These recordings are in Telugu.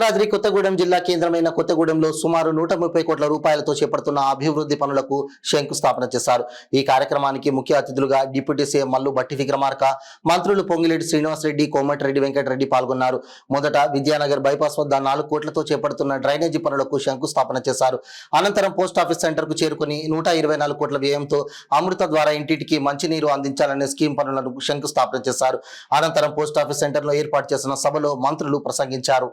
భద్రాద్రి కొత్తగూడెం జిల్లా కేంద్రమైన కొత్తగూడెంలో సుమారు 130 కోట్ల రూపాయలతో చేపడుతున్న అభివృద్ధి పనులకు శంకుస్థాపన చేశారు. ఈ కార్యక్రమానికి ముఖ్య అతిథులుగా డిప్యూటీ సీఎం మల్లు భట్టి విక్రమార్క, మంత్రులు పొంగిలేటి శ్రీనివాసరెడ్డి, కోమటిరెడ్డి వెంకటరెడ్డి పాల్గొన్నారు. మొదట విద్యానగర్ బైపాస్ వద్ద 4 కోట్లతో చేపడుతున్న డ్రైనేజీ పనులకు శంకుస్థాపన చేశారు. అనంతరం పోస్టాఫీస్ సెంటర్ కు చేరుకుని 124 కోట్ల వ్యయంతో అమృత ద్వారా ఇంటింటికి మంచినీరు అందించాలనే స్కీమ్ పనులను శంకుస్థాపన చేశారు. అనంతరం పోస్టాఫీస్ సెంటర్ లో ఏర్పాటు చేసిన సభలో మంత్రులు ప్రసంగించారు.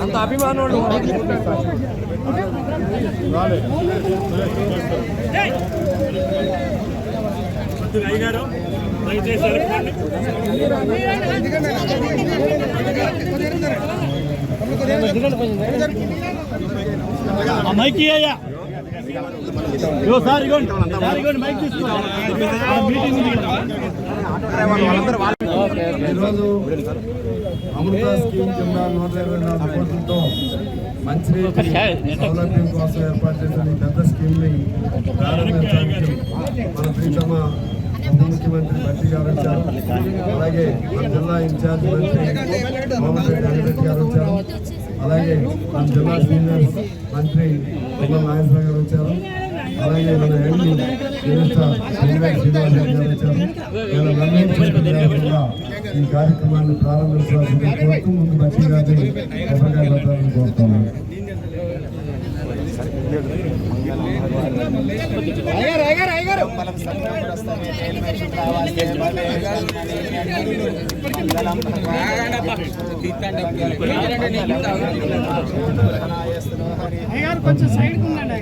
అంత అభిమానం మైకి అయ్యా ఈరోజు అమృత స్కీమ్ కింద 124 కోట్లతో మంచినీటి సౌలభ్యం కోసం ఏర్పాటు చేసిన ఈ పెద్ద స్కీమ్ని ప్రారంభించడానికి మన ప్రీతమ ఉప ముఖ్యమంత్రి భట్టి గారు వచ్చారు. అలాగే మన జిల్లా ఇన్ఛార్జ్ మంత్రి కోమటిరెడ్డి వెంకటరెడ్డి గారు వచ్చారు. అలాగే మన జిల్లా సీనియర్ మంత్రి తుమ్మల నాగేశ్వర గారు వచ్చారు. అలాగే మన ఎంపీ మినిస్టర్ పొంగిలేటి శ్రీనివాసరెడ్డి గారు వచ్చారు. వీళ్ళందరూ ఈ కార్యక్రమాన్ని ప్రారంభించాల్సింది కోరుతూ ముందు భట్టి గారిని కొబ్బరికాయ పత్రాలను కోరుతున్నాను. కొంచెం సైడ్ ఉండండి.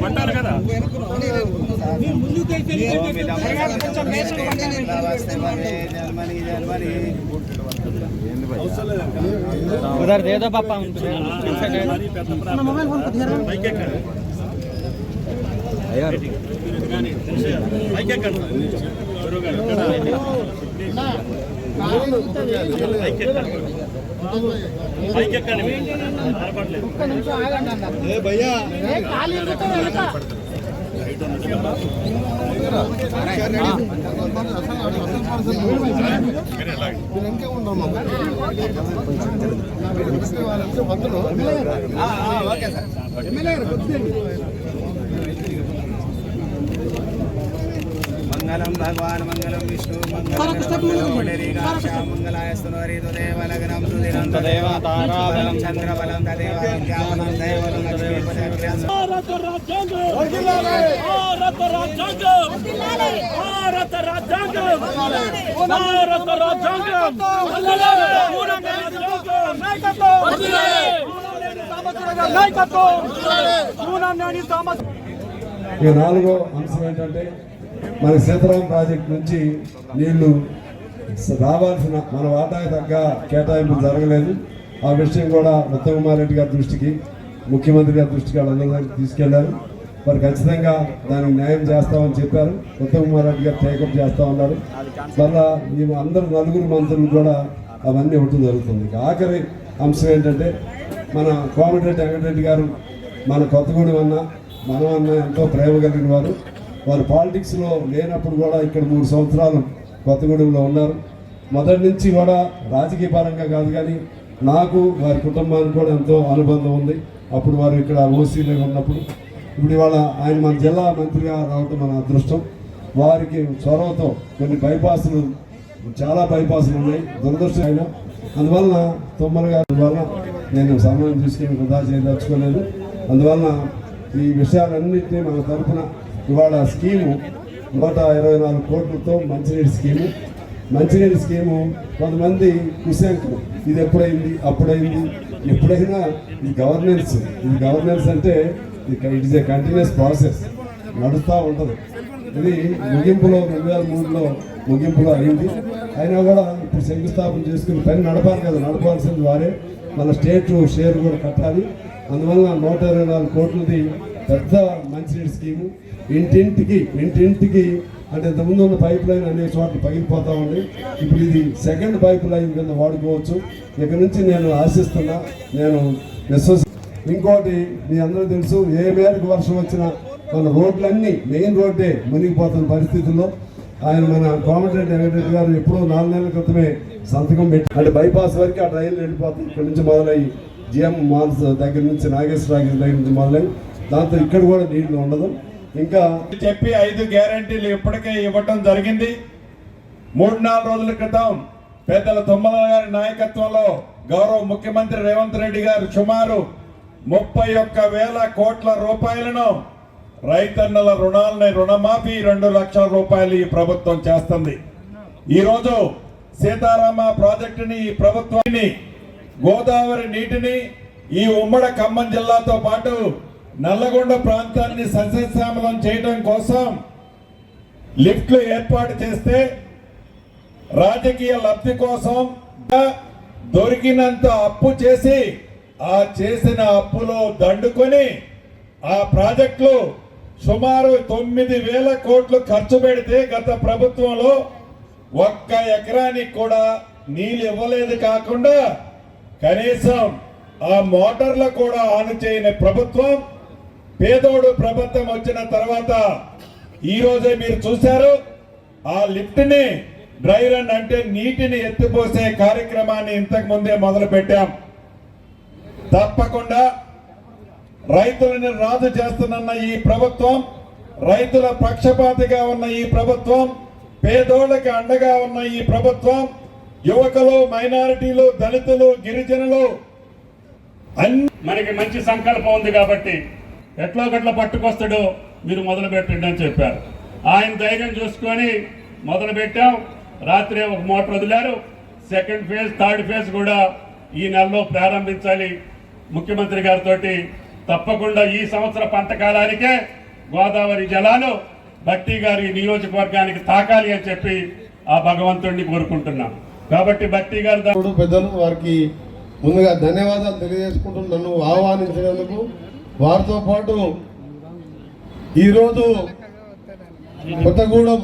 పంటారు కదా उधर दे दो पापा भैया मंगलम भगवान मंगलम विष्णु मंगलाय स्तुनोरितु देवलग्नं सुदिनं तदेव ताराबलं चंद्रबलं तदेव विद्याबलं दैवलं लक्ष्मीपतिं भारत राज्यांगम भारत राज्यांगम भारत राज्यांगम भारत राज्यांगम नायकत्व ఇక నాలుగో అంశం ఏంటంటే మన సీతారాం ప్రాజెక్ట్ నుంచి నీళ్లు రావాల్సిన మన వాటాకు తగ్గ కేటాయింపు జరగలేదు. ఆ విషయం కూడా ఉత్తమ్ కుమార్ రెడ్డి గారి దృష్టికి, ముఖ్యమంత్రి గారి దృష్టికి వాళ్ళందరికీ తీసుకెళ్లారు. మరి ఖచ్చితంగా దానికి న్యాయం చేస్తామని చెప్పారు. ఉత్తమ్ కుమార్ రెడ్డి గారు టేకప్ చేస్తా ఉన్నారు. మళ్ళా మేము అందరూ నలుగురు మంత్రులు కూడా అవన్నీ ఇవ్వటం జరుగుతుంది. ఆఖరి అంశం ఏంటంటే మన కోమటిరెడ్డి వెంకటరెడ్డి గారు మన కొత్తగూడెం మనమన్నా ఎంతో ప్రేమ కలిగిన వారు పాలిటిక్స్లో లేనప్పుడు కూడా ఇక్కడ 3 సంవత్సరాలు కొత్తగూడెంలో ఉన్నారు. మొదటి నుంచి కూడా రాజకీయ పరంగా కాదు కానీ నాకు వారి కుటుంబానికి కూడా ఎంతో అనుబంధం ఉంది. అప్పుడు వారు ఇక్కడ ఓసీలో ఉన్నప్పుడు. ఇప్పుడు ఇవాళ ఆయన మన జిల్లా మంత్రిగా రావటం మన అదృష్టం. వారికి చొరవతో కొన్ని బైపాసులు, చాలా బైపాసులు ఉన్నాయి, దురదృష్టం అయినా. అందువలన తుమ్మల గారి వల్ల నేను సమయం తీసుకుని వృధా చేయదలుచుకోలేదు. అందువలన ఈ విషయాలన్నింటినీ మన తరఫున ఇవాళ స్కీము 124 కోట్లతో మంచినీటి స్కీము కొంతమంది కుశంకులు, ఇది ఎప్పుడైంది అప్పుడైంది. ఎప్పుడైనా ఇది గవర్నెన్స్ అంటే it is a continuous process, నడుస్తూ ఉంటుంది. ఇది ముగింపులో 2003లో ముగింపులో అయింది. అయినా కూడా ఇప్పుడు శంకుస్థాపన చేసుకుని పని నడపాలి కదా, నడపాల్సింది వారే. మన స్టేట్ షేర్ కూడా కట్టాలి. అందువల్ల 124 కోట్లది పెద్ద మంచినీటి స్కీము. ఇంటింటికి అంటే ఇంతకుముందు ఉన్న పైప్ లైన్ అనేక చోట్ల పగిలిపోతూ ఉంది. ఇప్పుడు ఇది సెకండ్ పైప్ లైన్ కింద వాడుకోవచ్చు. ఇక్కడ నుంచి నేను ఆశిస్తున్నా, నేను ఇంకోటి మీ అందరూ తెలుసు, ఏ మేరకు వర్షం వచ్చినా మన రోడ్లన్నీ మెయిన్ రోడ్డే మునిగిపోతున్న పరిస్థితుల్లో మన కోమటిరెడ్డి వెంకటరెడ్డి గారు ఎప్పుడో 4 నెలల క్రితమే సంతకం పెట్టి, అంటే బైపాస్ వరకు ఆ రైలు వెళ్ళిపోతుంది. ఇక్కడ నుంచి మొదలయ్యి జిఎం మాల్స్ దగ్గర నుంచి నాగేశ్వర దగ్గర నుంచి మొదలయ్యి, దాంతో ఇక్కడ కూడా నీళ్లు ఉండదు. ఇంకా చెప్పి 5 గ్యారంటీలు ఇప్పటికే ఇవ్వటం జరిగింది. 3-4 రోజుల క్రితం పెద్దల తుమ్మల గారి నాయకత్వంలో గౌరవ ముఖ్యమంత్రి రేవంత్ రెడ్డి గారు సుమారు 31,000 కోట్ల రూపాయలను రైతన్నల రుణమాఫీ 2 లక్షల రూపాయలు ఈ ప్రభుత్వం చేస్తుంది. ఈరోజు సీతారామ ప్రాజెక్టుని, ఈ ప్రభుత్వాన్ని, గోదావరి నీటిని ఈ ఉమ్మడి ఖమ్మం జిల్లాతో పాటు నల్లగొండ ప్రాంతాన్ని సస్యశ్యామలం చేయడం కోసం లిఫ్ట్లు ఏర్పాటు చేస్తే రాజకీయ లబ్ధి కోసం దొరికినంత అప్పు చేసి ఆ చేసిన అప్పులో దండుకొని ఆ ప్రాజెక్టులు సుమారు 9,000 కోట్లు ఖర్చు పెడితే గత ప్రభుత్వంలో 1 ఎకరానికి కూడా నీళ్ళు ఇవ్వలేదు. కాకుండా కనీసం ఆ మోటార్లు కూడా ఆన్ చేయని ప్రభుత్వం, పేదోడు ప్రభుత్వం వచ్చిన తర్వాత ఈ రోజే మీరు చూశారు, ఆ లిఫ్ట్ ని డ్రై రన్ అంటే నీటిని ఎత్తిపోసే కార్యక్రమాన్ని ఇంతకు ముందే మొదలు పెట్టాం. తప్పకుండా రైతులను రాజు చేస్తున్న ఈ ప్రభుత్వం, రైతుల పక్షపాతిగా ఉన్న ఈ ప్రభుత్వం, పేదోళ్ళకి అండగా ఉన్న ఈ ప్రభుత్వం, యువకులు, మైనారిటీలు, దళితులు, గిరిజనులు మనకి మంచి సంకల్పం ఉంది కాబట్టి ఎట్లా గట్లా పట్టుకొస్తాడో మీరు మొదలు పెట్టండి అని చెప్పారు. ఆయన ధైర్యం చూసుకొని మొదలు పెట్టాం. రాత్రి ఒక మోటార్ వదిలారు. సెకండ్ ఫేజ్, థర్డ్ ఫేజ్ కూడా ఈ నెలలో ప్రారంభించాలి. ముఖ్యమంత్రి గారితో తప్పకుండా ఈ సంవత్సర పంట కాలానికే గోదావరి జలాలు భట్టి గారి నియోజకవర్గానికి తాకాలి అని చెప్పి ఆ భగవంతుడిని కోరుకుంటున్నాం. కాబట్టి భట్టి గారు పెద్దలు వారికి ముందుగా ధన్యవాదాలు తెలియజేసుకుంటూ నన్ను ఆహ్వానించినందుకు, వారితో పాటు ఈరోజు కొత్తగూడెం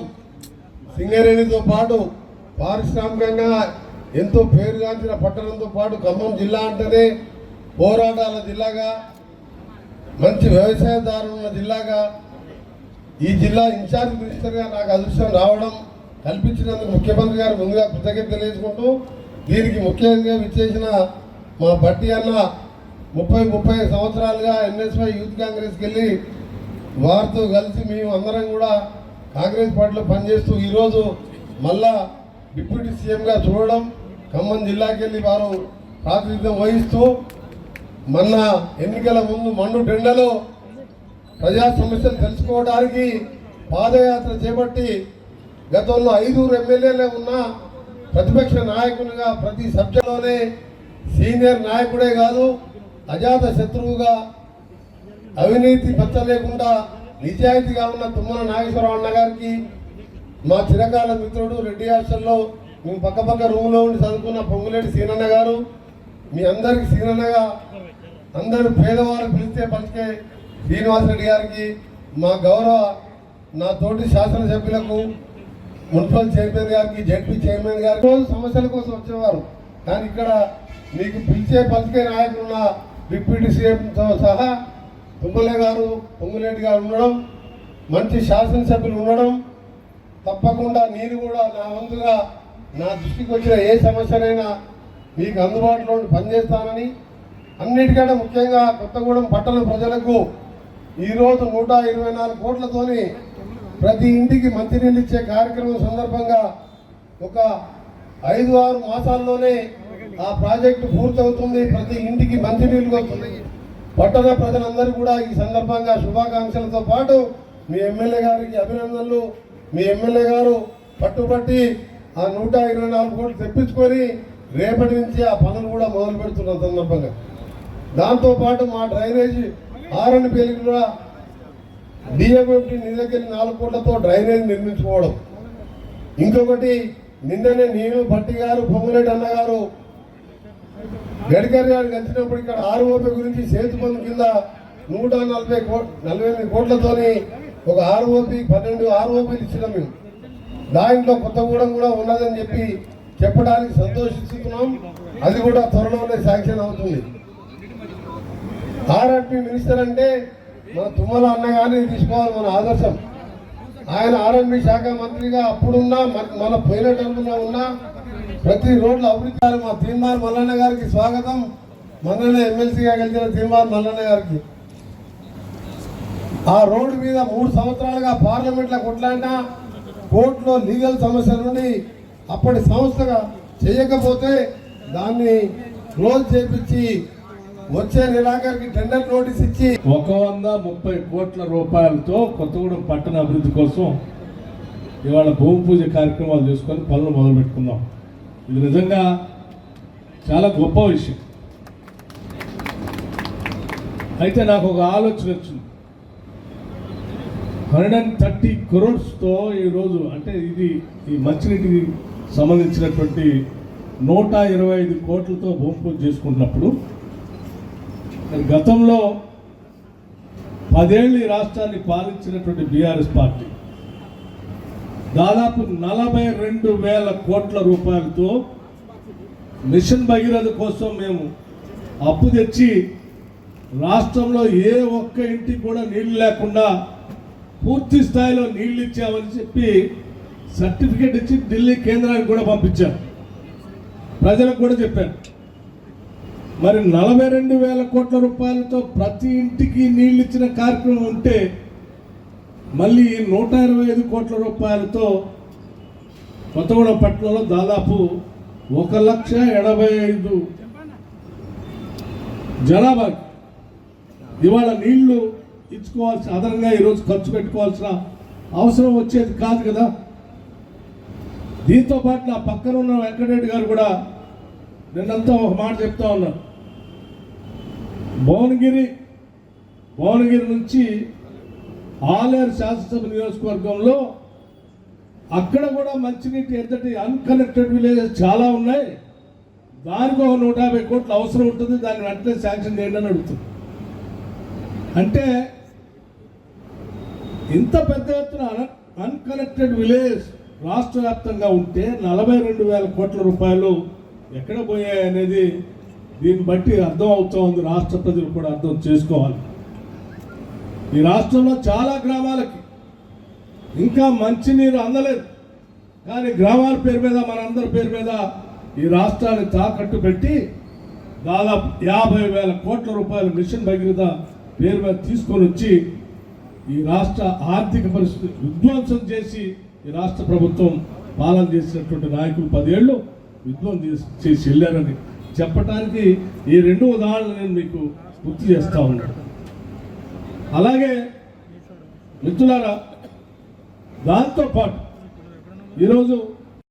సింగరేణితో పాటు పారిశ్రామికంగా ఎంతో పేరుగాంచిన పట్టణంతో పాటు ఖమ్మం జిల్లా అంటేనే పోరాటాల జిల్లాగా, మంచి వ్యవసాయదారులు ఉన్న జిల్లాగా, ఈ జిల్లా ఇన్ఛార్జ్ మినిస్టర్గా నాకు అదృష్టం రావడం కల్పించినందుకు ముఖ్యమంత్రి గారు ముందుగా కృతజ్ఞత తెలియజేసుకుంటూ, దీనికి ముఖ్యంగా విచ్చేసిన మా భట్టి అన్న 30 సంవత్సరాలుగా ఎన్ఎస్వై యూత్ కాంగ్రెస్కి వెళ్ళి వారితో కలిసి మేము అందరం కూడా కాంగ్రెస్ పార్టీలో పనిచేస్తూ ఈరోజు మళ్ళా డిప్యూటీ సీఎంగా చూడడం, ఖమ్మం జిల్లాకి వెళ్ళి వారు ప్రాతినిధ్యం వహిస్తూ మొన్న ఎన్నికల ముందు మండు టెండలో ప్రజా సమస్యలు తెలుసుకోవడానికి పాదయాత్ర చేపట్టి గతంలో 5 ఎమ్మెల్యేలే ఉన్న ప్రతిపక్ష నాయకునిగా ప్రతి సభ్యులోనే సీనియర్ నాయకుడే కాదు, అజాత శత్రువుగా, అవినీతి పచ్చ లేకుండా నిజాయితీగా ఉన్న తుమ్మల నాగేశ్వరరావు అన్న గారికి, మా చిరకాల మిత్రుడు రెడ్డి హాస్టల్లో మేము పక్కపక్క రూమ్లో ఉండి చదువుకున్న పొంగులేటి సీనన్న గారు, మీ అందరికి సీనన్నగా అందరూ పేదవాళ్ళు పిలిస్తే పలికే శ్రీనివాసరెడ్డి గారికి, మా గౌరవ నా తోటి శాసనసభ్యులకు, మున్సిపల్ చైర్మన్ గారికి, జడ్పీ చైర్మన్ గారికి రోజు సమస్యల కోసం వచ్చేవారు. కానీ ఇక్కడ మీకు పిలిచే పలికే నాయకులున్న డిప్యూటీ సీఎంతో సహా తుమ్మలే గారు, పొంగులేటి గారు ఉండడం, మంచి శాసనసభ్యులు ఉండడం, తప్పకుండా నేను కూడా నా వంతుగా నా దృష్టికి వచ్చిన ఏ సమస్యనైనా మీకు అందుబాటులో పనిచేస్తానని, అన్నిటికంటే ముఖ్యంగా కొత్తగూడెం పట్టణ ప్రజలకు ఈరోజు 124 కోట్లతోని ప్రతి ఇంటికి మంచినీళ్ళు ఇచ్చే కార్యక్రమం సందర్భంగా ఒక 5-6 మాసాల్లోనే ఆ ప్రాజెక్టు పూర్తవుతుంది. ప్రతి ఇంటికి మంచినీళ్ళు వస్తుంది. పట్టణ ప్రజలందరూ కూడా ఈ సందర్భంగా శుభాకాంక్షలతో పాటు మీ ఎమ్మెల్యే గారికి అభినందనలు. మీ ఎమ్మెల్యే గారు పట్టుబట్టి ఆ 124 కోట్లు తెప్పించుకొని రేపటి నుంచి ఆ పనులు కూడా మొదలు పెడుతున్న సందర్భంగా, దాంతోపాటు మా డ్రైనేజీ ఆర్ఎన్బిఎల్ కూడా డిఎంఎఫ్టీ నిధులకెళ్ళి 4 కోట్లతో డ్రైనేజ్ నిర్మించుకోవడం. ఇంకొకటి నిన్ననే నేను భట్టి గారు, పొంగులేటి అన్న గారు, గడ్కరీ గారు కలిసినప్పుడు ఇక్కడ ఆర్ఓపీ గురించి సేతు పన్ను కింద 148 కోట్లతోని ఒక ఆర్ఓపీ 12 ఆర్ఓపీలు ఇచ్చినాం మేము. దాంట్లో కొత్తగూడెం కూడా ఉన్నదని చెప్పడానికి సంతోషిస్తున్నాం. అది కూడా త్వరలోనే శాంక్షన్ అవుతుంది. ఆర్ఆర్పీ మినిస్టర్ అంటే మన తుమ్మల అన్న కానీ తీసుకోవాలి మన ఆదర్శం. ఆయన ఆర్ఎండ్బి శాఖ మంత్రిగా అప్పుడున్నా మన పోయిన టర్మ్లో ఉన్నా ప్రతి రోడ్ల అభివృద్ధి. మా తీన్మార్ మల్లన్న గారికి స్వాగతం. మొన్ననే ఎమ్మెల్సీగా గెలిచిన తీన్మార్ మల్లన్న గారికి ఆ రోడ్డు మీద 3 సంవత్సరాలుగా పార్లమెంట్లో కొట్లాడినా కోర్టులో లీగల్ సమస్య నుండి అప్పటి సంస్థగా చేయకపోతే దాన్ని క్లోజ్ చేపించి వచ్చే నెలాఖరికి టెండర్ నోటీస్ ఇచ్చి 130 కోట్ల రూపాయలతో కొత్తగూడెం పట్టణ అభివృద్ధి కోసం ఇవాళ భూమి పూజ కార్యక్రమాలు చేసుకొని పనులు మొదలు పెట్టుకున్నాం. ఇది నిజంగా చాలా గొప్ప విషయం. అయితే నాకు ఒక ఆలోచన వచ్చింది. 130 crores-తో ఈరోజు అంటే ఇది ఈ మంచినీటికి సంబంధించినటువంటి 125 కోట్లతో భూమి పూజ చేసుకుంటున్నప్పుడు గతంలో 10 ఏళ్ళు ఈ రాష్ట్రాన్ని పాలించినటువంటి బీఆర్ఎస్ పార్టీ దాదాపు 42,000 కోట్ల రూపాయలతో మిషన్ భగీరథ కోసం మేము అప్పు తెచ్చి రాష్ట్రంలో ఏ ఒక్క ఇంటికి కూడా నీళ్లు లేకుండా పూర్తి స్థాయిలో నీళ్లు ఇచ్చామని చెప్పి సర్టిఫికేట్ ఇచ్చి ఢిల్లీ కేంద్రానికి కూడా పంపించారు. ప్రజలకు కూడా చెప్పారు. మరి 42,000 కోట్ల రూపాయలతో ప్రతి ఇంటికి నీళ్ళు ఇచ్చిన కార్యక్రమం ఉంటే మళ్ళీ 125 కోట్ల రూపాయలతో కొత్తగూడెం పట్టణంలో దాదాపు 1,85,000 జనాభా ఇవాళ నీళ్లు ఇచ్చుకోవాల్సిన అదనంగా ఈరోజు ఖర్చు పెట్టుకోవాల్సిన అవసరం వచ్చేది కాదు కదా. దీంతో పాటు నా పక్కన ఉన్న వెంకటరెడ్డి గారు కూడా నిన్నంతా ఒక మాట చెప్తా ఉన్నారు. భువనగిరి నుంచి ఆలేరు శాసనసభ నియోజకవర్గంలో అక్కడ కూడా మంచినీటి ఎద్దటి అన్కనెక్టెడ్ విలేజెస్ చాలా ఉన్నాయి. దానికి ఒక 150 కోట్లు అవసరం ఉంటుంది. దాన్ని వెంటనే శాంక్షన్ చేయండి అని అడుగుతుంది. అంటే ఇంత పెద్ద ఎత్తున అన్కనెక్టెడ్ విలేజ్ రాష్ట్ర వ్యాప్తంగా ఉంటే 42,000 కోట్ల రూపాయలు ఎక్కడ పోయాయి అనేది దీన్ని బట్టి అర్థం అవుతూ ఉంది. రాష్ట్ర ప్రజలు కూడా అర్థం చేసుకోవాలి. ఈ రాష్ట్రంలో చాలా గ్రామాలకి ఇంకా మంచినీరు అందలేదు. కానీ గ్రామాల పేరు మీద మనందరి పేరు మీద ఈ రాష్ట్రాన్ని తాకట్టు పెట్టి దాదాపు 50,000 కోట్ల రూపాయల మిషన్ భగీరథ పేరు మీద తీసుకొని వచ్చి ఈ రాష్ట్ర ఆర్థిక పరిస్థితి విధ్వంసం చేసి ఈ రాష్ట్ర ప్రభుత్వం పాలన చేసినటువంటి నాయకులు 10 ఏళ్ళు విధ్వంసం చేసి వెళ్ళారని చెప్పడానికి ఈ 2 ఉదాహరణలు నేను మీకు గుర్తు చేస్తూ ఉన్నాను. అలాగే మిత్రులారా, దాంతోపాటు ఈరోజు